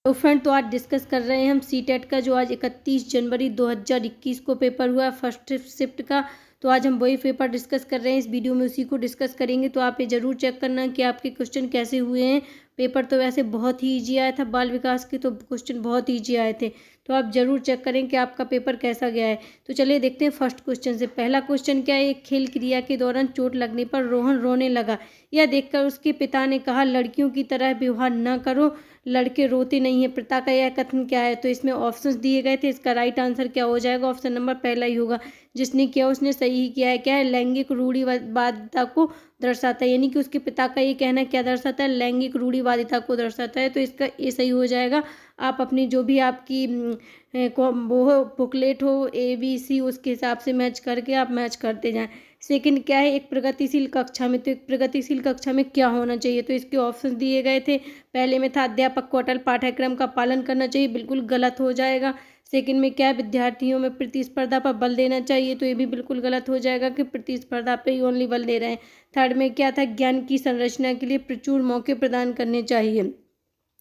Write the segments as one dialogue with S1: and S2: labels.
S1: तो फ्रेंड, तो आज डिस्कस कर रहे हैं हम सीटेट का, जो आज 31 जनवरी 2021 को पेपर हुआ फर्स्ट शिफ्ट का। तो आज हम वही पेपर डिस्कस कर रहे हैं, इस वीडियो में उसी को डिस्कस करेंगे। तो आप ये ज़रूर चेक करना कि आपके क्वेश्चन कैसे हुए हैं। पेपर तो वैसे बहुत ही ईजी आया था, बाल विकास के तो क्वेश्चन बहुत ईजी आए थे। तो आप ज़रूर चेक करें कि आपका पेपर कैसा गया है। तो चलिए देखते हैं फर्स्ट क्वेश्चन से। पहला क्वेश्चन क्या है, एक खेल क्रिया के दौरान चोट लगने पर रोहन रोने लगा। यह देखकर उसके पिता ने कहा, लड़कियों की तरह व्यवहार न करो, लड़के रोते नहीं है। पिता का यह कथन क्या है? तो इसमें ऑप्शंस दिए गए थे, इसका राइट आंसर क्या हो जाएगा? ऑप्शन नंबर पहला ही होगा। जिसने किया उसने सही ही किया है। क्या है? लैंगिक रूढ़िवादिता को दर्शाता है, यानी कि उसके पिता का ये कहना क्या दर्शाता है? लैंगिक रूढ़िवादिता को दर्शाता है। तो इसका ये सही हो जाएगा। आप अपनी जो भी आपकी वो बुकलेट हो ABC, उसके हिसाब से मैच करके आप मैच करते जाएं। सेकंड क्या है, एक प्रगतिशील कक्षा में। तो एक प्रगतिशील कक्षा में क्या होना चाहिए? तो इसके ऑप्शन दिए गए थे। पहले में था अध्यापक को अटल पाठ्यक्रम का पालन करना चाहिए, बिल्कुल गलत हो जाएगा। सेकंड में क्या है, विद्यार्थियों में प्रतिस्पर्धा पर बल देना चाहिए, तो ये भी बिल्कुल गलत हो जाएगा कि प्रतिस्पर्धा पे ही ओनली बल दे रहे हैं। थर्ड में क्या था, ज्ञान की संरचना के लिए प्रचुर मौके प्रदान करने चाहिए।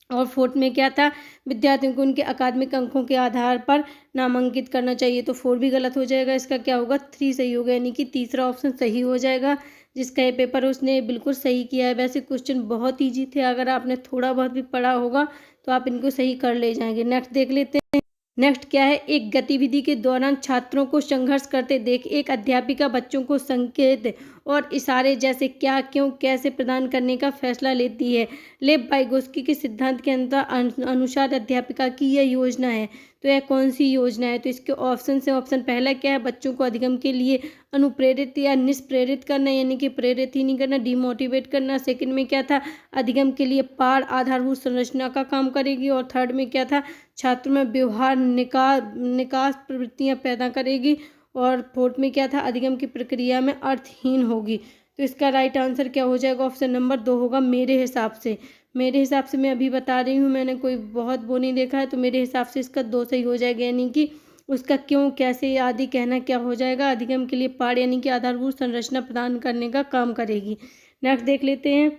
S1: और फोर्थ में क्या था, विद्यार्थियों को उनके अकादमिक अंकों के आधार पर नामांकित करना चाहिए। तो 4 भी गलत हो जाएगा। इसका क्या होगा, 3 सही होगा, यानी कि तीसरा ऑप्शन सही हो जाएगा। जिसका ये पेपर उसने बिल्कुल सही किया है। वैसे क्वेश्चन बहुत ईजी थे, अगर आपने थोड़ा बहुत भी पढ़ा होगा तो आप इनको सही कर ले जाएंगे। नेक्स्ट देख लेते हैं। नेक्स्ट क्या है, एक गतिविधि के दौरान छात्रों को संघर्ष करते देख एक अध्यापिका बच्चों को संकेत और इशारे जैसे क्या, क्यों, कैसे प्रदान करने का फैसला लेती है। लेव वाइगोस्की के सिद्धांत के अनुसार अध्यापिका की यह योजना है। तो यह कौन सी योजना है? तो इसके ऑप्शन से ऑप्शन पहला क्या है, बच्चों को अधिगम के लिए अनुप्रेरित या निष्प्रेरित करना, यानी कि प्रेरित ही नहीं करना, डिमोटिवेट करना। सेकंड में क्या था, अधिगम के लिए पाठ आधारभूत संरचना का काम करेगी। और थर्ड में क्या था, छात्रों में व्यवहार निकास प्रवृत्तियां पैदा करेगी। और फोर्थ में क्या था, अधिगम की प्रक्रिया में अर्थहीन होगी। तो इसका राइट आंसर क्या हो जाएगा? ऑप्शन नंबर 2 होगा मेरे हिसाब से। मेरे हिसाब से मैं अभी बता रही हूँ, मैंने कोई बहुत वो नहीं देखा है, तो मेरे हिसाब से इसका 2 सही हो जाएगा, यानी कि उसका क्यों, कैसे आदि कहना क्या हो जाएगा, अधिगम के लिए पाठ यानी कि आधारभूत संरचना प्रदान करने का काम करेगी। नेक्स्ट देख लेते हैं।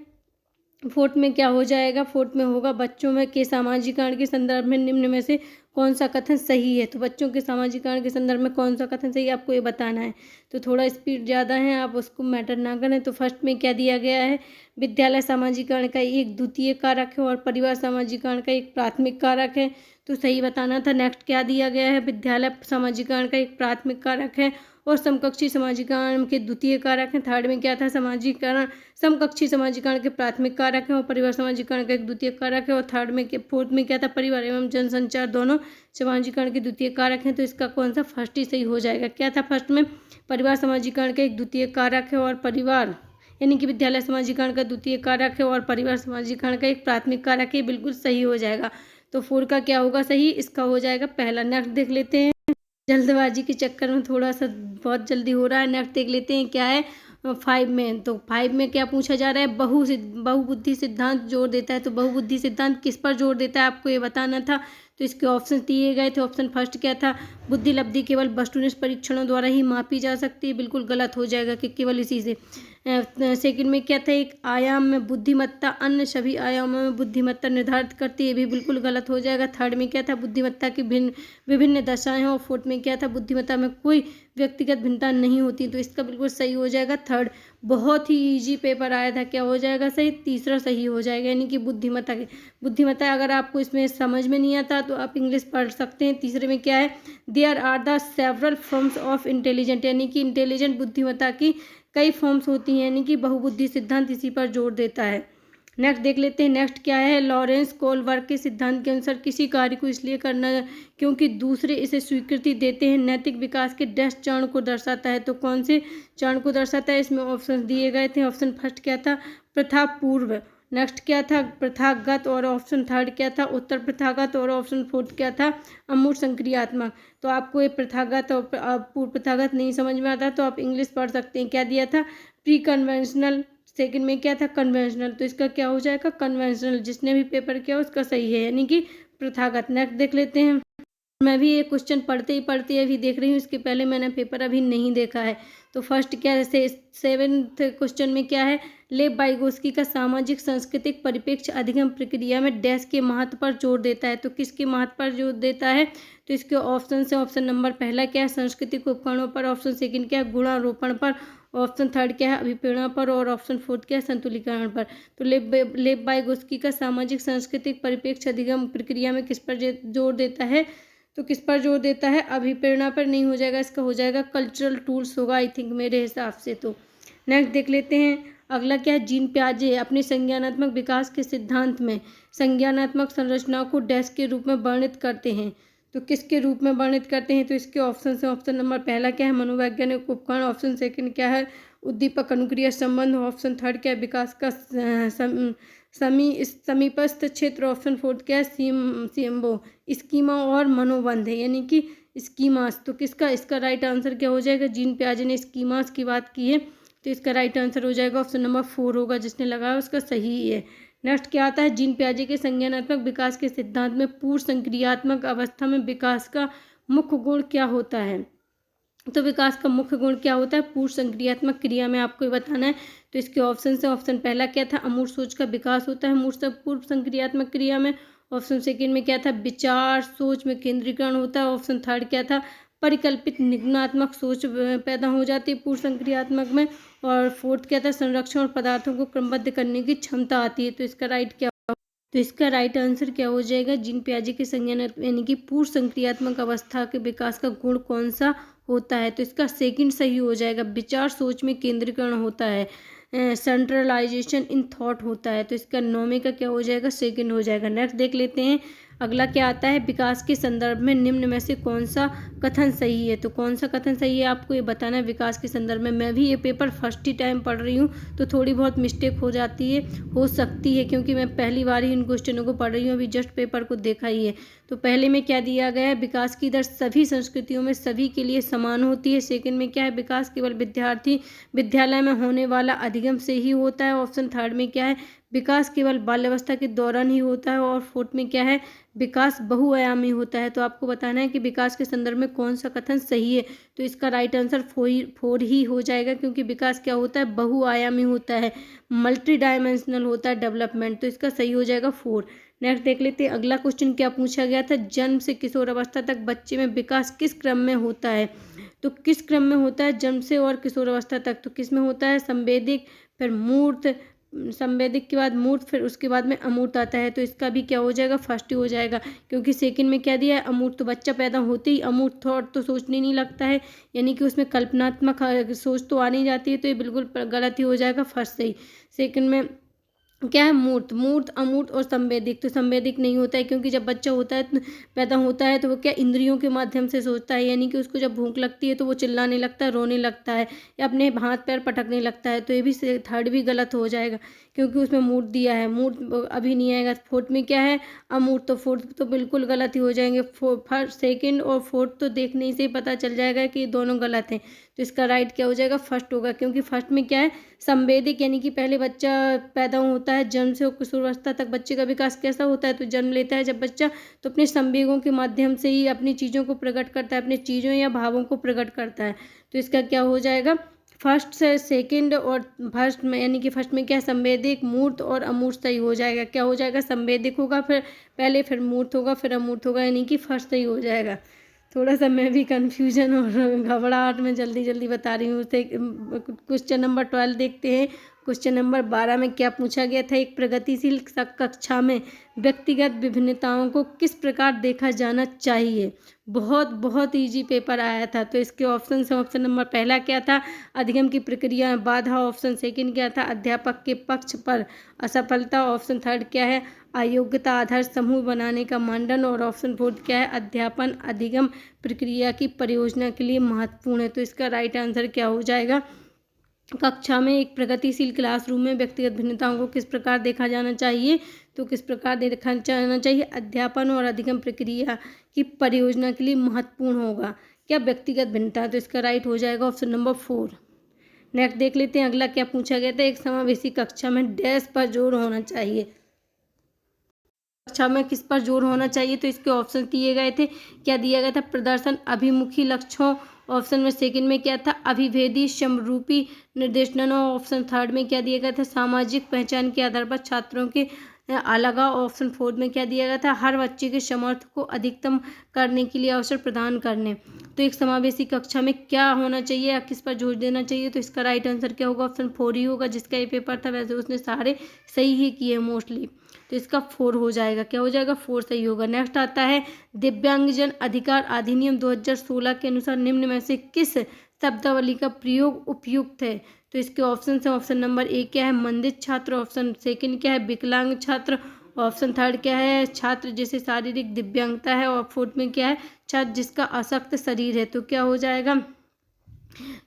S1: फोर्थ में क्या हो जाएगा? फोर्थ में होगा बच्चों में के सामाजिकरण के संदर्भ में निम्न में से कौन सा कथन सही है। तो बच्चों के सामाजिकरण के संदर्भ में कौन सा कथन सही है, आपको ये बताना है। तो थोड़ा स्पीड ज़्यादा है, आप उसको मैटर ना करें। तो फर्स्ट में क्या दिया गया है, विद्यालय सामाजिकरण का एक द्वितीय कारक है और परिवार सामाजिकरण का एक प्राथमिक कारक है। तो सही बताना था। नेक्स्ट क्या दिया गया है, विद्यालय सामाजिकरण का एक प्राथमिक कारक है और समकक्षी सामाजिकरण के द्वितीय कारक हैं। थर्ड में क्या था, सामाजिकरण समकक्षी सामाजिकरण के प्राथमिक कारक है और परिवार सामाजिकरण का एक द्वितीय कारक है। और थर्ड में फोर्थ में क्या था, परिवार एवं जनसंचार दोनों सामाजिकरण के द्वितीय कारक हैं। तो इसका कौन सा, फर्स्ट ही सही हो जाएगा। क्या था फर्स्ट में, परिवार सामाजिकरण का एक द्वितीय कारक है और परिवार यानी कि विद्यालय सामाजिकरण का द्वितीय कारक है और परिवार सामाजिकरण का एक प्राथमिक कारक है, बिल्कुल सही हो जाएगा। तो 4 का क्या होगा सही, इसका हो जाएगा पहला। नेक्स्ट देख लेते हैं, जल्दबाजी के चक्कर में थोड़ा सा बहुत जल्दी हो रहा है। नेक्स्ट देख लेते हैं क्या है 5 में। तो 5 में क्या पूछा जा रहा है, बहुबुद्धि सिद्धांत जोर देता है। तो बहुबुद्धि सिद्धांत किस पर जोर देता है, आपको ये बताना था। तो इसके ऑप्शन दिए गए थे। ऑप्शन फर्स्ट क्या था, बुद्धि लब्धि केवल वस्तुनिष्ठ परीक्षणों द्वारा ही मापी जा सकती है, बिल्कुल गलत हो जाएगा कि केवल इसी से। सेकंड में क्या था, एक आयाम में बुद्धिमत्ता अन्य सभी आयामों में बुद्धिमत्ता निर्धारित करती है, भी बिल्कुल गलत हो जाएगा। थर्ड में क्या था, बुद्धिमत्ता की विभिन्न दशाएं हैं। और फोर्थ में क्या था, बुद्धिमत्ता में कोई व्यक्तिगत भिन्नता नहीं होती। तो इसका बिल्कुल सही हो जाएगा थर्ड। बहुत ही इजी पेपर आया था, क्या हो जाएगा सही, तीसरा सही हो जाएगा, यानी कि बुद्धिमत्ता अगर आपको इसमें समझ में नहीं आता तो आप इंग्लिश पढ़ सकते हैं। तीसरे में क्या है, there are the several forms of intelligent, यानी कि इंटेलिजेंट बुद्धिमत्ता की कई फॉर्म्स होती हैं, यानी कि बहुबुद्धि सिद्धांत इसी पर जोर देता है। नेक्स्ट देख लेते हैं। नेक्स्ट क्या है, लॉरेंस कोलबर्ग के सिद्धांत के अनुसार किसी कार्य को इसलिए करना क्योंकि दूसरे इसे स्वीकृति देते हैं नैतिक विकास के डैश चरण को दर्शाता है। तो कौन से चरण को दर्शाता है, इसमें ऑप्शन दिए गए थे। ऑप्शन फर्स्ट क्या था, प्रथा पूर्व। नेक्स्ट क्या था, प्रथागत। और ऑप्शन थर्ड क्या था, उत्तर प्रथागत। और ऑप्शन फोर्थ क्या था, अमूर्त संक्रियात्मक। तो आपको ये प्रथागत और पूर्व प्रथागत नहीं समझ में आता तो आप इंग्लिश पढ़ सकते हैं। क्या दिया था, प्री कन्वेंशनल। सेकंड में क्या था, कन्वेंशनल। तो इसका क्या हो जाएगा, कन्वेंशनल। जिसने भी पेपर किया उसका सही है, यानी कि प्रथागत। नेक्स्ट देख लेते हैं। मैं भी ये क्वेश्चन पढ़ते ही अभी देख रही हूँ, इसके पहले मैंने पेपर अभी नहीं देखा है। तो फर्स्ट क्या है, 7th क्वेश्चन में क्या है, लेव वाइगोस्की का सामाजिक सांस्कृतिक परिप्रेक्ष्य अधिगम प्रक्रिया में डैश के महत्व पर जोर देता है। तो किसके महत्व पर जोर देता है, तो इसके ऑप्शन से ऑप्शन नंबर पहला क्या है, सांस्कृतिक उपकरणों पर, ऑप्शन सेकंड क्या है, गुणारोपण पर, ऑप्शन थर्ड क्या है, अभिप्रेरणा पर, और ऑप्शन फोर्थ क्या है, संतुलीकरण पर। तो लेव वाइगोस्की का सामाजिक सांस्कृतिक परिप्रेक्ष्य अधिगम प्रक्रिया में किस पर जोर देता है, तो किस पर जोर देता है, अभिप्रेरणा पर नहीं हो जाएगा, इसका हो जाएगा कल्चरल टूल्स होगा आई थिंक मेरे हिसाब से। तो नेक्स्ट देख लेते हैं, अगला क्या है, जीन पियाजे अपने संज्ञानात्मक विकास के सिद्धांत में संज्ञानात्मक संरचनाओं को डैश के रूप में वर्णित करते हैं। तो किसके रूप में वर्णित करते हैं, तो इसके ऑप्शन से ऑप्शन नंबर पहला क्या है, मनोवैज्ञानिक उपकरण, ऑप्शन सेकंड क्या है, उद्दीपक अनुक्रिया संबंध, ऑप्शन थर्ड क्या है, विकास का समीपस्थ क्षेत्र, ऑप्शन फोर्थ क्या है, सीएमबो स्कीमा और मनोबंध है, यानी कि स्कीमास। तो किसका, इसका राइट आंसर क्या हो जाएगा, जीन पियाजे ने स्कीमास की बात की है, तो इसका राइट आंसर हो जाएगा ऑप्शन नंबर 4 होगा, जिसने लगाया उसका सही है। नेक्स्ट क्या आता है, जीन पियाजे के संज्ञानात्मक विकास के सिद्धांत में पूर्व संक्रियात्मक अवस्था में विकास का मुख्य गुण क्या होता है। तो विकास का मुख्य गुण क्या होता है, पूर्व संक्रियात्मक क्रिया में आपको ये बताना है। तो इसके ऑप्शन से ऑप्शन पहला क्या था, अमूर्त सोच का विकास होता है पूर्व संक्रियात्मक क्रिया में। ऑप्शन सेकंड में क्या था, विचार सोच में केंद्रीकरण होता है। ऑप्शन थर्ड क्या था, परिकल्पित निगमनात्मक सोच पैदा हो जाती है पूर्व संक्रियात्मक में। और फोर्थ क्या था, संरक्षण और पदार्थों को क्रमबद्ध करने की क्षमता आती है। तो इसका राइट आंसर क्या हो जाएगा, जीन पियाजे के संज्ञानात्मक यानी कि पूर्व संक्रियात्मक अवस्था के विकास का गुण कौन सा होता है। तो इसका सेकंड सही हो जाएगा, विचार सोच में केंद्रीकरण होता है, सेंट्रलाइजेशन इन थॉट होता है। तो इसका 9 में का क्या हो जाएगा, सेकंड हो जाएगा। नेक्स्ट देख लेते हैं, अगला क्या आता है, विकास के संदर्भ में निम्न में से कौन सा कथन सही है। तो कौन सा कथन सही है आपको ये बताना है विकास के संदर्भ में। मैं भी ये पेपर फर्स्ट ही टाइम पढ़ रही हूँ, तो थोड़ी बहुत मिस्टेक हो सकती है, क्योंकि मैं पहली बार ही इन क्वेश्चनों को पढ़ रही हूँ, अभी जस्ट पेपर को देखा ही है। तो पहले में क्या दिया गया है, विकास की दर सभी संस्कृतियों में सभी के लिए समान होती है। सेकंड में क्या है, विकास केवल विद्यालय में होने वाला अधिगम से ही होता है। ऑप्शन थर्ड में क्या है, विकास केवल बाल्यावस्था के दौरान ही होता है। और फोर्थ में क्या है, विकास बहुआयामी होता है। तो आपको बताना है कि विकास के संदर्भ में कौन सा कथन सही है। तो इसका राइट आंसर 4 ही हो जाएगा, क्योंकि विकास क्या होता है, बहुआयामी होता है, मल्टी डायमेंशनल होता है डेवलपमेंट। तो इसका सही हो जाएगा 4। नेक्स्ट देख लेते हैं, अगला क्वेश्चन क्या पूछा गया था, जन्म से किशोर अवस्था तक बच्चे में विकास किस क्रम में होता है। तो किस क्रम में होता है जन्म से और किशोर अवस्था तक, तो किस में होता है, संवेदिक, फिर मूर्त, संवेदिक के बाद मूर्त, फिर उसके बाद में अमूर्त आता है। तो इसका भी क्या हो जाएगा, फर्स्ट ही हो जाएगा, क्योंकि सेकंड में क्या दिया है, अमूर्त। तो बच्चा पैदा होते ही अमूर्त थॉट तो सोचने नहीं लगता है, यानी कि उसमें कल्पनात्मक सोच तो आ नहीं जाती है। तो ये बिल्कुल गलत ही हो जाएगा, फर्स्ट से ही। सेकंड में क्या है, मूर्त, अमूर्त और संवेदिक। तो संवेदिक नहीं होता है, क्योंकि जब बच्चा होता है पैदा होता है तो वो क्या इंद्रियों के माध्यम से सोचता है, यानी कि उसको जब भूख लगती है तो वो चिल्लाने लगता है, रोने लगता है, या अपने हाथ पैर पटकने लगता है। तो ये भी थर्ड भी गलत हो जाएगा, क्योंकि उसमें मूर्त दिया है, मूर्त अभी नहीं आएगा। फोर्थ में क्या है, अमूर्त। तो फोर्थ तो बिल्कुल गलत ही हो जाएंगे। फर्स्ट, सेकंड और फोर्थ तो देखने से ही पता चल जाएगा कि ये दोनों गलत हैं। तो इसका राइट क्या हो जाएगा, फर्स्ट होगा, क्योंकि फर्स्ट में क्या है, संवेदिक, यानी कि पहले बच्चा पैदा होता है, जन्म से किशोरावस्था तक बच्चे का विकास कैसा होता है, तो जन्म लेता है जब बच्चा, तो अपने संवेगों के माध्यम से ही अपनी चीज़ों को प्रकट करता है, अपने चीज़ों या भावों को प्रकट करता है। तो इसका क्या हो जाएगा, फर्स्ट से सेकंड और फर्स्ट में, यानी कि फर्स्ट में क्या है, संवेदिक, मूर्त और अमूर्त सही हो जाएगा। क्या हो जाएगा, संवेदिक होगा, फिर पहले, फिर मूर्त होगा, फिर अमूर्त होगा, यानी कि फर्स्ट सही हो जाएगा। थोड़ा सा मैं भी कन्फ्यूजन और घबराहट में जल्दी बता रही हूँ। क्वेश्चन नंबर 12 देखते हैं। क्वेश्चन नंबर 12 में क्या पूछा गया था, एक प्रगतिशील कक्षा में व्यक्तिगत विभिन्नताओं को किस प्रकार देखा जाना चाहिए। बहुत इजी पेपर आया था। तो इसके ऑप्शन से ऑप्शन नंबर पहला क्या था, अधिगम की प्रक्रिया में बाधा। ऑप्शन सेकंड क्या था, अध्यापक के पक्ष पर असफलता। ऑप्शन थर्ड क्या है, अयोग्यता आधार समूह बनाने का मानदंड। और ऑप्शन फोर्थ क्या है, अध्यापन अधिगम प्रक्रिया की परियोजना के लिए महत्वपूर्ण है। तो इसका राइट आंसर क्या हो जाएगा, कक्षा में एक प्रगतिशील क्लासरूम में व्यक्तिगत भिन्नताओं को किस प्रकार देखा जाना चाहिए। तो किस प्रकार देखा जाना चाहिए, अध्यापन और अधिगम प्रक्रिया की परियोजना के लिए महत्वपूर्ण होगा क्या, व्यक्तिगत भिन्नता। तो इसका राइट हो जाएगा ऑप्शन नंबर 4। नेक्स्ट देख लेते हैं, अगला क्या पूछा गया था, एक समावेशी कक्षा में डैश पर जोर होना चाहिए। कक्षा में किस पर जोर होना चाहिए, तो इसके ऑप्शन दिए गए थे। क्या दिया गया था? प्रदर्शन अभिमुखी लक्ष्यों। ऑप्शन में सेकंड में क्या था? अभिभेदी समरूपी निर्देशनों। ऑप्शन थर्ड में क्या दिया गया था? सामाजिक पहचान के आधार पर छात्रों के अलगाव। ऑप्शन फोर्थ में क्या दिया गया था? हर बच्चे के सामर्थ्य को अधिकतम करने के लिए अवसर प्रदान करने। तो एक समावेशी कक्षा में क्या होना चाहिए या किस पर जोर देना चाहिए, तो इसका राइट आंसर क्या होगा? ऑप्शन फोर ही होगा। जिसका ये पेपर था वैसे उसने सारे सही ही किए मोस्टली, तो इसका फोर हो जाएगा। क्या हो जाएगा? फोर सही होगा। नेक्स्ट आता है दिव्यांगजन अधिकार अधिनियम 2016 के अनुसार निम्न में से किस शब्दावली का प्रयोग उपयुक्त है, तो इसके ऑप्शन है। ऑप्शन नंबर ए क्या है? मंदित छात्र। ऑप्शन सेकंड क्या है? विकलांग छात्र। ऑप्शन थर्ड क्या है? छात्र जिसे शारीरिक दिव्यांगता है। और फोर्थ में क्या है? छात्र जिसका अशक्त शरीर है। तो क्या हो जाएगा?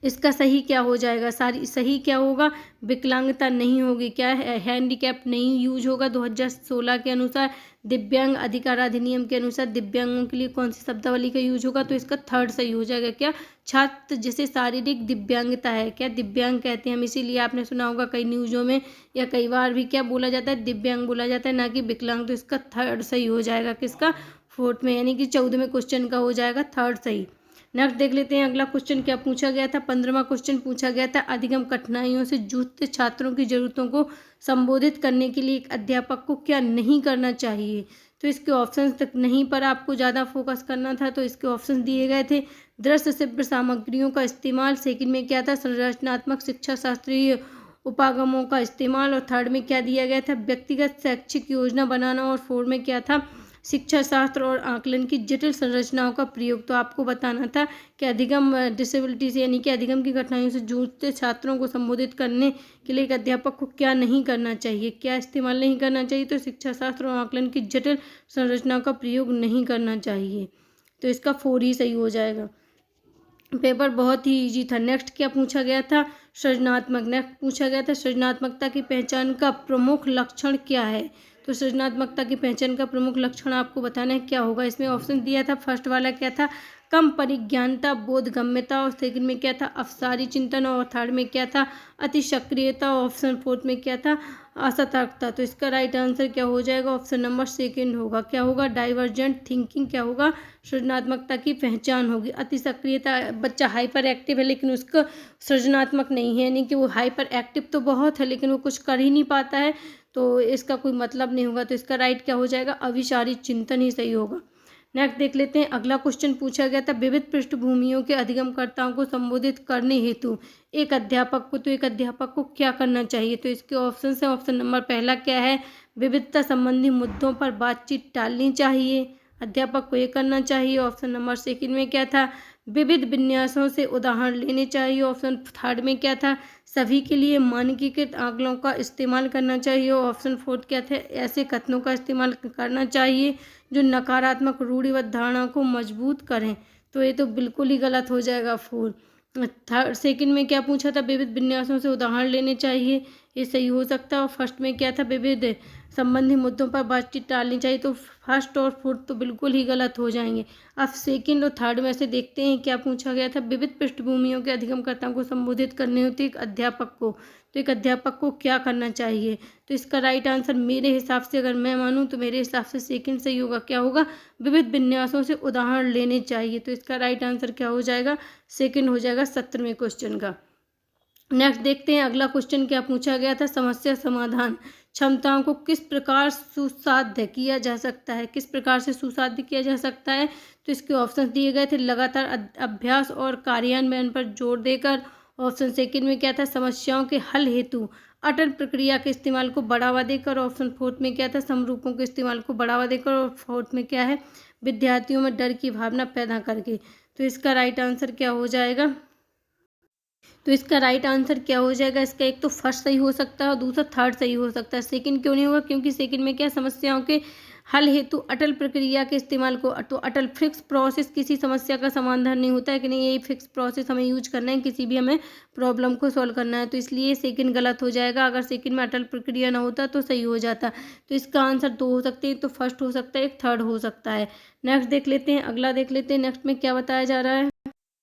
S1: इसका सही क्या हो जाएगा? सारी सही क्या होगा? विकलांगता नहीं होगी। क्या है? हैंडीकैप नहीं यूज होगा। 2016 के अनुसार दिव्यांग अधिकार अधिनियम के अनुसार दिव्यांगों के लिए कौन सी शब्दावली का यूज होगा, तो इसका थर्ड सही हो जाएगा। क्या? छात्र जिसे शारीरिक दिव्यांगता है। क्या? दिव्यांग कहते हैं हम, इसीलिए आपने सुना होगा कई न्यूज़ों में या कई बार भी क्या बोला जाता है? दिव्यांग बोला जाता है, ना कि विकलांग। तो इसका थर्ड सही हो जाएगा। किसका? फोर्थ में, यानी कि 14वें क्वेश्चन का हो जाएगा थर्ड सही। नेक्स्ट देख लेते हैं अगला क्वेश्चन क्या पूछा गया था। 15वां क्वेश्चन पूछा गया था अधिगम कठिनाइयों से जूझते छात्रों की जरूरतों को संबोधित करने के लिए एक अध्यापक को क्या नहीं करना चाहिए, तो इसके ऑप्शन तक नहीं पर आपको ज़्यादा फोकस करना था। तो इसके ऑप्शन दिए गए थे दृश्य श्रव्य सामग्रियों का इस्तेमाल। सेकंड में क्या था? संरचनात्मक शिक्षा शास्त्रीय उपागमों का इस्तेमाल। और थर्ड में क्या दिया गया था? व्यक्तिगत शैक्षिक योजना बनाना। और फोर्थ में क्या था? शिक्षा शास्त्र और आकलन की जटिल संरचनाओं का प्रयोग। तो आपको बताना था कि अधिगम डिसेबिलिटी से यानी कि अधिगम की कठिनाइयों से जूझते छात्रों को संबोधित करने के लिए एक अध्यापक को क्या नहीं करना चाहिए, क्या इस्तेमाल नहीं करना चाहिए, तो शिक्षा शास्त्र और आकलन की जटिल संरचनाओं का प्रयोग नहीं करना चाहिए। तो इसका फोर ही सही हो जाएगा। पेपर बहुत ही इजी था। नेक्स्ट क्या पूछा गया था? सृजनात्मक। नेक्स्ट पूछा गया था सृजनात्मकता की पहचान का प्रमुख लक्षण क्या है, तो सृजनात्मकता की पहचान का प्रमुख लक्षण आपको बताना है क्या होगा। इसमें ऑप्शन दिया था। फर्स्ट वाला क्या था? कम परिज्ञानता बोधगम्यता। और सेकंड में क्या था? अवसारी चिंतन। और थर्ड में क्या था? अति सक्रियता। ऑप्शन फोर्थ में क्या था? असतर्कता। तो इसका राइट आंसर क्या हो जाएगा? ऑप्शन नंबर सेकंड होगा। क्या होगा? डाइवर्जेंट थिंकिंग क्या होगा? सृजनात्मकता की पहचान होगी। अति सक्रियता, बच्चा हाइपर एक्टिव है लेकिन उसका सृजनात्मक नहीं है, यानी कि वो हाइपर एक्टिव तो बहुत है लेकिन वो कुछ कर ही नहीं पाता है, तो इसका कोई मतलब नहीं होगा। तो इसका राइट क्या हो जाएगा? अविचारी चिंतन ही सही होगा। नेक्स्ट देख लेते हैं अगला क्वेश्चन पूछा गया था विविध पृष्ठभूमियों के अधिगमकर्ताओं को संबोधित करने हेतु एक अध्यापक को, तो एक अध्यापक को क्या करना चाहिए, तो इसके ऑप्शन है। ऑप्शन नंबर पहला क्या है? विविधता संबंधी मुद्दों पर बातचीत टालनी चाहिए, अध्यापक को ये करना चाहिए। ऑप्शन नंबर सेकंड में क्या था? विविध विन्यासों से उदाहरण लेने चाहिए। ऑप्शन थर्ड में क्या था? सभी के लिए मानकीकृत आंकड़ों का इस्तेमाल करना चाहिए। ऑप्शन फोर्थ क्या थे? ऐसे कथनों का इस्तेमाल करना चाहिए जो नकारात्मक रूढ़िबद्ध धारणाओं को मजबूत करें। तो ये तो बिल्कुल ही गलत हो जाएगा फोर। थर्ड सेकंड में क्या पूछा था? विविध विन्यासों से उदाहरण लेने चाहिए, ये सही हो सकता है। और फर्स्ट में क्या था? विविध संबंधी मुद्दों पर बातचीत टालनी चाहिए। तो फर्स्ट और फोर्थ तो बिल्कुल ही गलत हो जाएंगे। अब सेकंड और थर्ड में से देखते हैं क्या पूछा गया था। विविध पृष्ठभूमियों के अधिगमकर्ताओं को संबोधित करने होते एक अध्यापक को, तो एक अध्यापक को क्या करना चाहिए, तो इसका राइट आंसर मेरे हिसाब से अगर मैं मानूं तो मेरे हिसाब से सेकंड सही होगा। क्या होगा? विविध विन्यासों से उदाहरण लेने चाहिए। तो इसका राइट आंसर क्या हो जाएगा? सेकंड हो जाएगा 17वें क्वेश्चन का। नेक्स्ट देखते हैं अगला क्वेश्चन क्या पूछा गया था। समस्या समाधान क्षमताओं को किस प्रकार सुसाध्य किया जा सकता है, किस प्रकार से सुसाध्य किया जा सकता है, तो इसके ऑप्शन दिए गए थे। लगातार अभ्यास और कार्यान्वयन पर जोर देकर। ऑप्शन सेकंड में क्या था? समस्याओं के हल हेतु अटल प्रक्रिया के इस्तेमाल को बढ़ावा देकर। ऑप्शन फोर्थ में क्या था? समरूपों के इस्तेमाल को बढ़ावा देकर। और फोर्थ में क्या है? विद्यार्थियों में डर की भावना पैदा करके। तो इसका राइट आंसर क्या हो जाएगा? तो इसका राइट आंसर क्या हो जाएगा? इसका एक तो फर्स्ट सही हो सकता है और दूसरा थर्ड सही हो सकता है। सेकंड क्यों नहीं होगा? क्योंकि सेकंड में क्या? समस्याओं के हल हेतु अटल प्रक्रिया के इस्तेमाल को, तो अटल फिक्स प्रोसेस किसी समस्या का समाधान नहीं होता है कि नहीं, यही फिक्स प्रोसेस हमें यूज करना है किसी भी हमें प्रॉब्लम को सॉल्व करना है। तो इसलिए सेकंड गलत हो जाएगा। अगर सेकंड में अटल प्रक्रिया ना होता तो सही हो जाता। तो इसका आंसर दो हो सकते हैं, तो फर्स्ट हो सकता है, एक थर्ड हो सकता है। नेक्स्ट देख लेते हैं, अगला देख लेते हैं नेक्स्ट में क्या बताया जा रहा है।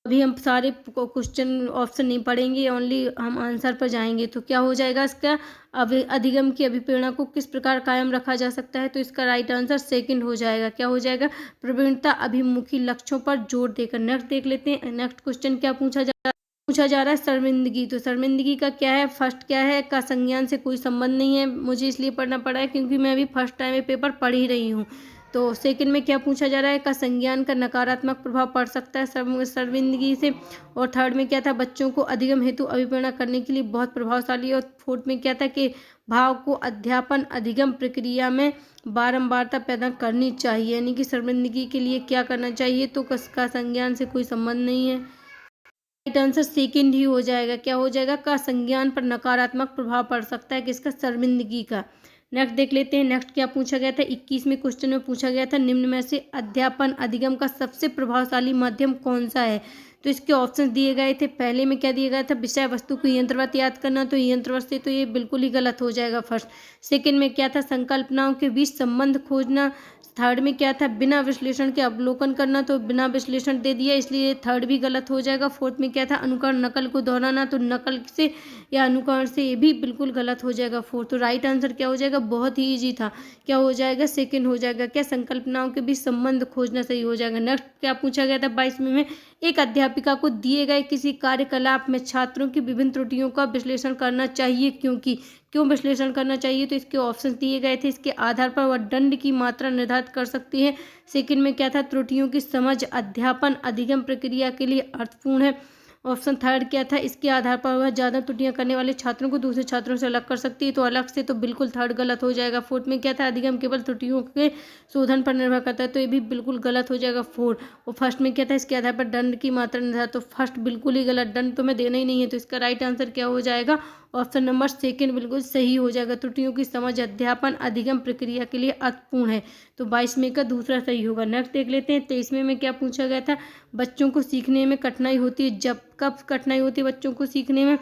S1: अभी हम सारे क्वेश्चन ऑप्शन नहीं पढ़ेंगे, ओनली हम आंसर पर जाएंगे। तो क्या हो जाएगा इसका, अब अधिगम की अभिप्रेरणा को किस प्रकार कायम रखा जा सकता है, तो इसका राइट आंसर सेकंड हो जाएगा। क्या हो जाएगा, प्रवीणता अभिमुखी लक्ष्यों पर जोर देकर। नेक्स्ट देख लेते हैं, नेक्स्ट क्वेश्चन क्या पूछा जा रहा है, शर्मिंदगी। तो शर्मिंदगी का क्या है, फर्स्ट क्या है, का संज्ञान से कोई संबंध नहीं है। मुझे इसलिए पढ़ना पड़ा है क्योंकि मैं अभी फर्स्ट टाइम ये पेपर पढ़ ही रही हूँ। तो सेकंड में क्या पूछा जा रहा है, का संज्ञान का नकारात्मक प्रभाव पड़ सकता है शर्मिंदगी से। और थर्ड में क्या था, बच्चों को अधिगम हेतु अभिप्रेरणा करने के लिए बहुत प्रभावशाली। और फोर्थ में क्या था कि भाव को अध्यापन अधिगम प्रक्रिया में बारंबारता पैदा करनी चाहिए, यानी कि शर्मिंदगी के लिए क्या करना चाहिए, तो का संज्ञान से कोई संबंध नहीं है। राइट आंसर सेकंड ही हो जाएगा। क्या हो जाएगा, का संज्ञान पर नकारात्मक प्रभाव पड़ सकता है किसका, शर्मिंदगी का। नेक्स्ट देख लेते हैं, नेक्स्ट क्या पूछा गया था, 21वें क्वेश्चन में पूछा गया था, निम्न में से अध्यापन अधिगम का सबसे प्रभावशाली माध्यम कौन सा है। तो इसके ऑप्शंस दिए गए थे। पहले में क्या दिया गया था, विषय वस्तु को यंत्रवत याद करना, तो यंत्रवत से तो ये बिल्कुल ही गलत हो जाएगा फर्स्ट। सेकंड में क्या था, संकल्पनाओं के बीच संबंध खोजना। थर्ड में क्या था, बिना विश्लेषण के अवलोकन करना, तो बिना विश्लेषण दे दिया, इसलिए थर्ड भी गलत हो जाएगा। फोर्थ में क्या था, अनुकरण नकल को दोहराना, तो नकल से या अनुकरण से, ये भी बिल्कुल गलत हो जाएगा फोर्थ। तो राइट आंसर क्या हो जाएगा, बहुत ही ईजी था, क्या हो जाएगा, सेकंड हो जाएगा। क्या, संकल्पनाओं के बीच संबंध खोजना सही हो जाएगा। नेक्स्ट क्या पूछा गया था 22वें में, एक अध्यापिका को दिए गए किसी कार्यकलाप में छात्रों की विभिन्न त्रुटियों का विश्लेषण करना चाहिए, क्योंकि क्यों विश्लेषण करना चाहिए, तो इसके ऑप्शन दिए गए थे। इसके आधार पर वह दंड की मात्रा निर्धारित कर सकती है। सेकंड में क्या था, त्रुटियों की समझ अध्यापन अधिगम प्रक्रिया के लिए अर्थपूर्ण है। ऑप्शन थर्ड क्या था, इसके आधार पर वह ज़्यादा त्रुटियां करने वाले छात्रों को दूसरे छात्रों से अलग कर सकती है, तो अलग से तो बिल्कुल थर्ड गलत हो जाएगा। फोर्थ में क्या था, अधिगम केवल त्रुटियों के शोधन पर निर्भर करता है, तो ये भी बिल्कुल गलत हो जाएगा फोर्थ। और फर्स्ट में क्या था, इसके आधार पर दंड की मात्रा निर्धारित, तो फर्स्ट बिल्कुल ही गलत, दंड तो मैं देना ही नहीं है, तो इसका राइट आंसर क्या हो जाएगा, ऑप्शन नंबर सेकंड बिल्कुल सही हो जाएगा। त्रुटियों की समझ अध्यापन अधिगम प्रक्रिया के लिए अर्थपूर्ण है, तो 22 में का दूसरा सही होगा। नेक्स्ट देख लेते हैं, 23वें में क्या पूछा गया था, बच्चों को सीखने में कठिनाई होती है, जब कब कठिनाई होती है बच्चों को सीखने में,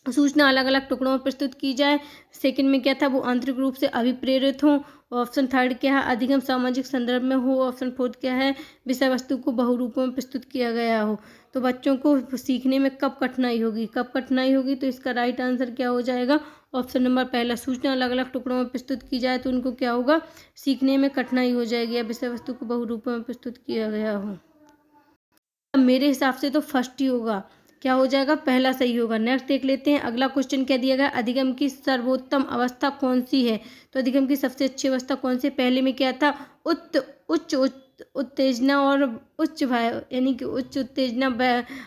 S1: सूचना अलग अलग टुकड़ों में प्रस्तुत की जाए। सेकंड में क्या था, वो आंतरिक रूप से अभिप्रेरित हो। ऑप्शन थर्ड क्या है, अधिगम सामाजिक संदर्भ में हो। ऑप्शन फोर्थ क्या है, विषय वस्तु को बहुरूपों में प्रस्तुत किया गया हो। तो बच्चों को सीखने में कब कठिनाई होगी, तो इसका राइट आंसर क्या हो जाएगा, ऑप्शन नंबर पहला, सूचना अलग अलग टुकड़ों में प्रस्तुत की जाए तो उनको क्या होगा, सीखने में कठिनाई हो जाएगी, या विषय वस्तु को बहुरूपों में प्रस्तुत किया गया हो। मेरे हिसाब से तो फर्स्ट ही होगा, क्या हो जाएगा, पहला सही होगा। नेक्स्ट देख लेते हैं, अगला क्वेश्चन क्या दिया गया, अधिगम की सर्वोत्तम अवस्था कौन सी है। तो अधिगम की सबसे अच्छी अवस्था कौन सी, पहले में क्या था, उच्च उत्तेजना और उच्च भय, यानी कि उच्च उत्तेजना,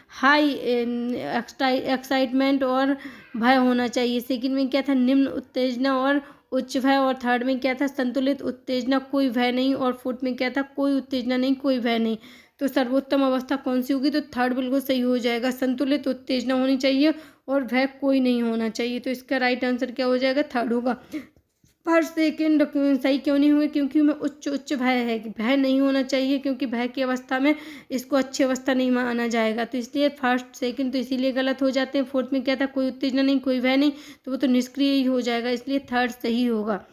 S1: हाई एक्साइटमेंट और भय होना चाहिए। सेकंड में क्या था, निम्न उत्तेजना और उच्च भय। और थर्ड में क्या था, संतुलित उत्तेजना कोई भय नहीं। और फोर्थ में क्या था, कोई उत्तेजना नहीं कोई भय नहीं। तो सर्वोत्तम अवस्था कौन सी होगी, तो थर्ड बिल्कुल सही हो जाएगा, संतुलित उत्तेजना होनी चाहिए और भय कोई नहीं होना चाहिए, तो इसका राइट आंसर क्या हो जाएगा, थर्ड होगा। फर्स्ट सेकेंड सही क्यों नहीं हुए, क्योंकि में उच्च भय है, भय नहीं होना चाहिए, क्योंकि भय की अवस्था में इसको अच्छी अवस्था नहीं माना जाएगा, तो इसलिए फर्स्ट सेकंड तो इसीलिए गलत हो जाते हैं। फोर्थ में क्या था, कोई उत्तेजना नहीं कोई भय नहीं, तो वो तो निष्क्रिय ही हो जाएगा, इसलिए थर्ड सही होगा।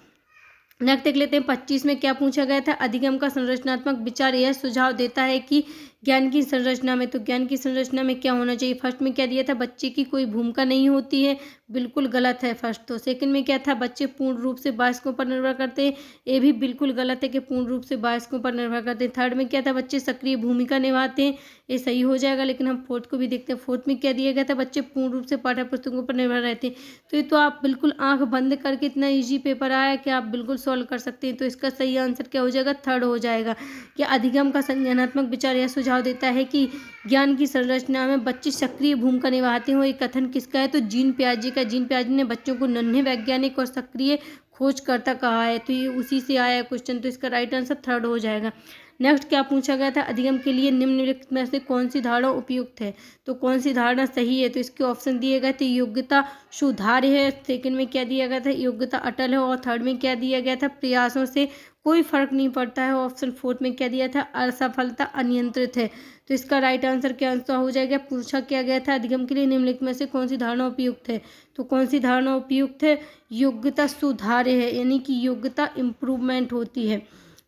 S1: नेक्स्ट देख लेते हैं, 25 में क्या पूछा गया था, अधिगम का संरचनात्मक विचार यह सुझाव देता है कि ज्ञान की संरचना में, तो ज्ञान की संरचना में क्या होना चाहिए। फर्स्ट में क्या दिया था, बच्चे की कोई भूमिका नहीं होती है, बिल्कुल गलत है फर्स्ट। तो सेकंड में क्या था, बच्चे पूर्ण रूप से वयस्कों पर निर्भर करते हैं, ये भी बिल्कुल गलत है कि पूर्ण रूप से वयस्कों पर निर्भर करते हैं। थर्ड में क्या था, बच्चे सक्रिय भूमिका निभाते हैं, ये सही हो जाएगा। लेकिन हम फोर्थ को भी देखते हैं, फोर्थ में क्या दिया गया था, बच्चे पूर्ण रूप से पाठ्य पुस्तकों पर निर्भर रहते हैं। तो ये तो आप बिल्कुल आंख बंद करके, इतना ईजी पेपर आया है कि आप बिल्कुल सॉल्व कर सकते हैं, तो इसका सही आंसर क्या हो जाएगा, थर्ड हो जाएगा। कि अधिगम का संज्ञानात्मक विचार यह सुझाव देता है कि ज्ञान की संरचना में बच्चे सक्रिय भूमिका निभाते हैं। ये कथन किसका है, तो जीन पियाजे का। जीन पियाजे ने बच्चों को नन्हे वैज्ञानिक और सक्रिय खोजकर्ता कहा है, तो ये उसी से आया है क्वेश्चन, तो इसका राइट आंसर थर्ड हो जाएगा। नेक्स्ट क्या पूछा गया था, अधिगम के लिए निम्नलिखित में से कौन सी धारणा उपयुक्त है, तो कौन सी धारणा सही है, तो इसके ऑप्शन दिए गए थे, योग्यता सुधार्य है। सेकंड में क्या दिया गया था, योग्यता अटल है। और थर्ड में क्या दिया गया था, प्रयासों से कोई फर्क नहीं पड़ता है। ऑप्शन फोर्थ में क्या दिया था, असफलता अनियंत्रित है। तो इसका राइट आंसर क्या आंसर हो जाएगा, पूछा क्या गया था, अधिगम के लिए निम्नलिखित में से कौन सी धारणा उपयुक्त है, तो कौन सी धारणा उपयुक्त है, योग्यता सुधार्य है, यानी कि योग्यता इम्प्रूवमेंट होती है।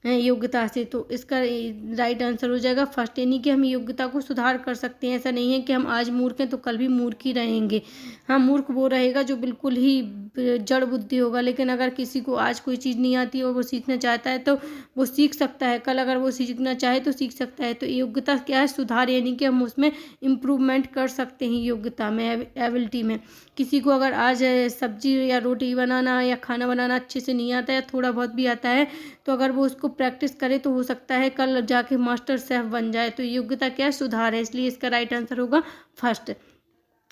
S1: योग्यता से। तो इसका राइट आंसर हो जाएगा फर्स्ट, यानी कि हम योग्यता को सुधार कर सकते हैं। ऐसा नहीं है कि हम आज मूर्ख हैं तो कल भी मूर्ख ही रहेंगे। हाँ, मूर्ख वो रहेगा जो बिल्कुल ही जड़ बुद्धि होगा, लेकिन अगर किसी को आज कोई चीज़ नहीं आती और वो सीखना चाहता है तो वो सीख सकता है, कल अगर वो सीखना चाहे तो सीख सकता है। तो योग्यता क्या है? सुधार, यानी कि हम उसमें इम्प्रूवमेंट कर सकते हैं योग्यता में, एबिलिटी में। किसी को अगर आज सब्जी या रोटी बनाना या खाना बनाना अच्छे से नहीं आता है, थोड़ा बहुत भी आता है, तो अगर वो उसको प्रैक्टिस करे तो हो सकता है कल जाके मास्टर शेफ बन जाए। तो योग्यता क्या है? सुधार है, इसलिए इसका राइट आंसर होगा फर्स्ट।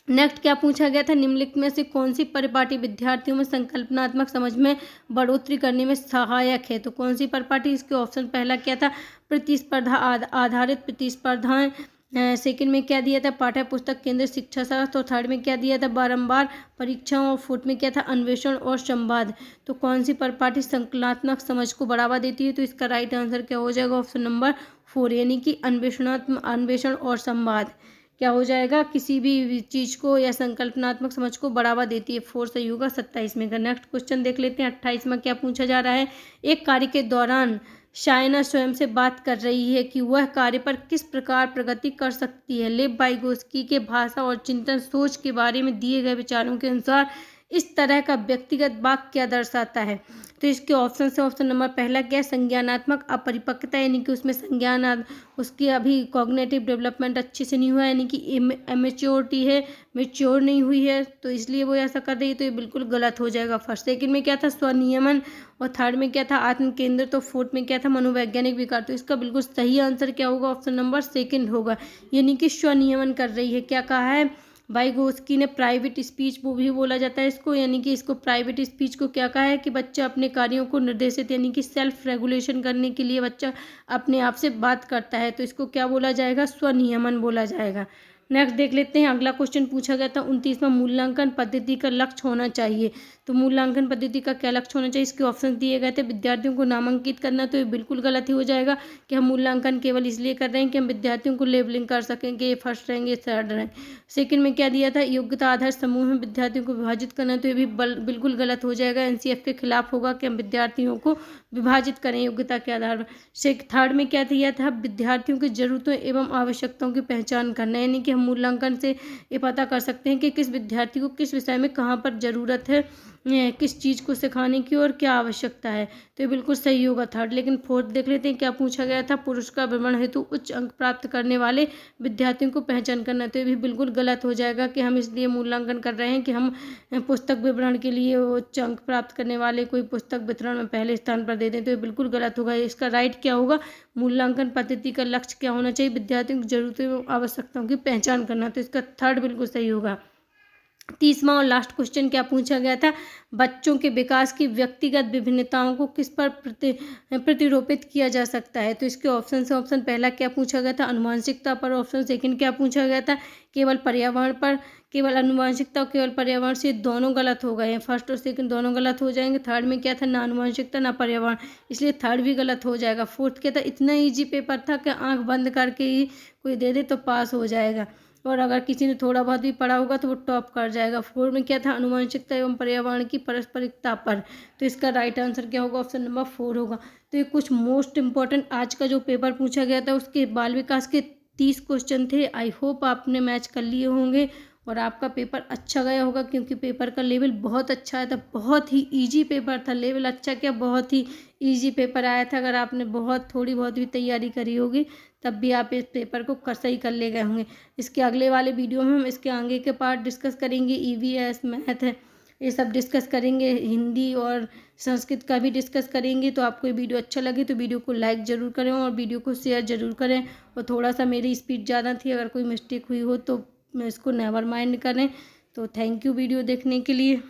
S1: नेक्स्ट क्या पूछा गया था? निम्नलिखित में से कौन सी परिपाटी विद्यार्थियों में संकल्पनात्मक समझ में बढ़ोतरी करने में सहायक है? तो कौन सी परिपाटी? इसके ऑप्शन पहला क्या था? प्रतिस्पर्धा आधारित प्रतिस्पर्धाएं। सेकंड में क्या दिया था? पाठ्य पुस्तक केंद्रित शिक्षा शास्त्र। और थर्ड में क्या दिया था? बारंबार परीक्षाओं। और फोर्थ में क्या था? अन्वेषण और संवाद। तो कौन सी परिपाटी संकल्पनात्मक समझ को बढ़ावा देती है? तो इसका राइट आंसर क्या हो जाएगा? ऑप्शन नंबर 4, यानी कि अन्वेषण और संवाद। क्या हो जाएगा? किसी भी चीज़ को या संकल्पनात्मक समझ को बढ़ावा देती है। 4 सही होगा 27 में का। नेक्स्ट क्वेश्चन देख लेते हैं। 28 में क्या पूछा जा रहा है? एक कार्य के दौरान शायना स्वयं से बात कर रही है कि वह कार्य पर किस प्रकार प्रगति कर सकती है। लेव वाइगोत्स्की के भाषा और चिंतन सोच के बारे में दिए गए विचारों के अनुसार इस तरह का व्यक्तिगत वाक्य क्या दर्शाता है? तो इसके ऑप्शन से ऑप्शन नंबर पहला क्या है? संज्ञानात्मक अपरिपक्वता, यानी कि उसमें संज्ञान उसकी अभी कॉग्निटिव डेवलपमेंट अच्छे से नहीं हुआ है, यानी कि इमेच्योरिटी है, मेच्योर नहीं हुई है, तो इसलिए वो ऐसा कर रही है। तो ये बिल्कुल गलत हो जाएगा फर्स्ट। सेकंड में क्या था? स्वनियमन। और थर्ड में क्या था? आत्म केंद्र। तो फोर्थ में क्या था? मनोवैज्ञानिक विकार। तो इसका बिल्कुल सही आंसर क्या होगा? ऑप्शन नंबर सेकंड होगा, यानी कि स्वनियमन कर रही है। क्या कहा है? वाइगोत्स्की ने प्राइवेट स्पीच वो भी बोला जाता है इसको, यानी कि इसको प्राइवेट स्पीच को क्या कहा है? कि बच्चा अपने कार्यों को निर्देशित, यानी कि सेल्फ रेगुलेशन करने के लिए बच्चा अपने आप से बात करता है, तो इसको क्या बोला जाएगा? स्वनियमन बोला जाएगा। नेक्स्ट देख लेते हैं। अगला क्वेश्चन पूछा गया था 29वां, मूल्यांकन पद्धति का लक्ष्य होना चाहिए। तो मूल्यांकन पद्धति का क्या लक्ष्य होना चाहिए? इसके ऑप्शन दिए गए थे। विद्यार्थियों को नामांकित करना, तो ये बिल्कुल गलत ही हो जाएगा कि हम मूल्यांकन केवल इसलिए कर रहे हैं कि हम विद्यार्थियों को लेबलिंग कर सकें कि ये फर्स्ट रैंक, ये थर्ड रैंक। सेकंड में क्या दिया था? योग्यता आधार समूह में विद्यार्थियों को विभाजित करना, तो ये भी बिल्कुल गलत हो जाएगा। एनसीएफ के खिलाफ होगा कि हम विद्यार्थियों को विभाजित करें योग्यता के आधार पर। थर्ड में क्या दिया था? विद्यार्थियों की जरूरतों एवं आवश्यकताओं की पहचान करना, यानी कि हम मूल्यांकन से ये पता कर सकते हैं कि किस विद्यार्थी को किस विषय में कहाँ पर ज़रूरत है, किस चीज़ को सिखाने की और क्या आवश्यकता है। तो ये बिल्कुल सही होगा थर्ड। लेकिन फोर्थ देख लेते हैं। क्या पूछा गया था? पुरस्कार विवरण हेतु उच्च अंक प्राप्त करने वाले विद्यार्थियों को पहचान करना, तो ये भी बिल्कुल गलत हो जाएगा कि हम इसलिए मूल्यांकन कर रहे हैं कि हम पुस्तक विवरण के लिए उच्च अंक प्राप्त करने वाले कोई पुस्तक वितरण में पहले स्थान पर दे दें, तो ये बिल्कुल गलत होगा। इसका राइट क्या होगा? मूल्यांकन पद्धति का लक्ष्य क्या होना चाहिए? विद्यार्थियों की जरूरतों एवं आवश्यकताओं की पहचान करना, तो इसका थर्ड बिल्कुल सही होगा। 30वां और लास्ट क्वेश्चन क्या पूछा गया था? बच्चों के विकास की व्यक्तिगत विभिन्नताओं को किस पर प्रतिरोपित किया जा सकता है? तो इसके ऑप्शन से ऑप्शन पहला क्या पूछा गया था? आनुवंशिकता पर। ऑप्शन सेकंड क्या पूछा गया था? केवल पर्यावरण पर। केवल आनुवंशिकता और केवल पर्यावरण से दोनों गलत हो गए हैं, फर्स्ट और सेकंड दोनों गलत हो जाएंगे। थर्ड में क्या था? ना आनुवंशिकता ना पर्यावरण, इसलिए थर्ड भी गलत हो जाएगा। फोर्थ क्या था? इतना ईजी पेपर था कि आंख बंद करके ही कोई दे दे तो पास हो जाएगा, और अगर किसी ने थोड़ा बहुत भी पढ़ा होगा तो वो टॉप कर जाएगा। फोर में क्या था? आनुवंशिकता एवं पर्यावरण की पारस्परिकता पर। तो इसका राइट आंसर क्या होगा? ऑप्शन नंबर 4 होगा। तो ये कुछ मोस्ट इंपॉर्टेंट आज का जो पेपर पूछा गया था उसके बाल विकास के 30 क्वेश्चन थे। आई होप आपने मैच कर लिए होंगे और आपका पेपर अच्छा गया होगा, क्योंकि पेपर का लेवल बहुत अच्छा आया था। बहुत ही ईजी पेपर था, लेवल अच्छा क्या बहुत ही ईजी पेपर आया था। अगर आपने बहुत थोड़ी बहुत भी तैयारी करी होगी तब भी आप इस पेपर को सही कर ले गए होंगे। इसके अगले वाले वीडियो में हम इसके आगे के पार्ट डिस्कस करेंगे। ईवीएस, मैथ है, ये सब डिस्कस करेंगे। हिंदी और संस्कृत का भी डिस्कस करेंगे। तो आपको ये वीडियो अच्छा लगे तो वीडियो को लाइक ज़रूर करें और वीडियो को शेयर ज़रूर करें। और थोड़ा सा मेरी स्पीड ज़्यादा थी, अगर कोई मिस्टेक हुई हो तो इसको नेवर माइंड करें। तो थैंक यू वीडियो देखने के लिए।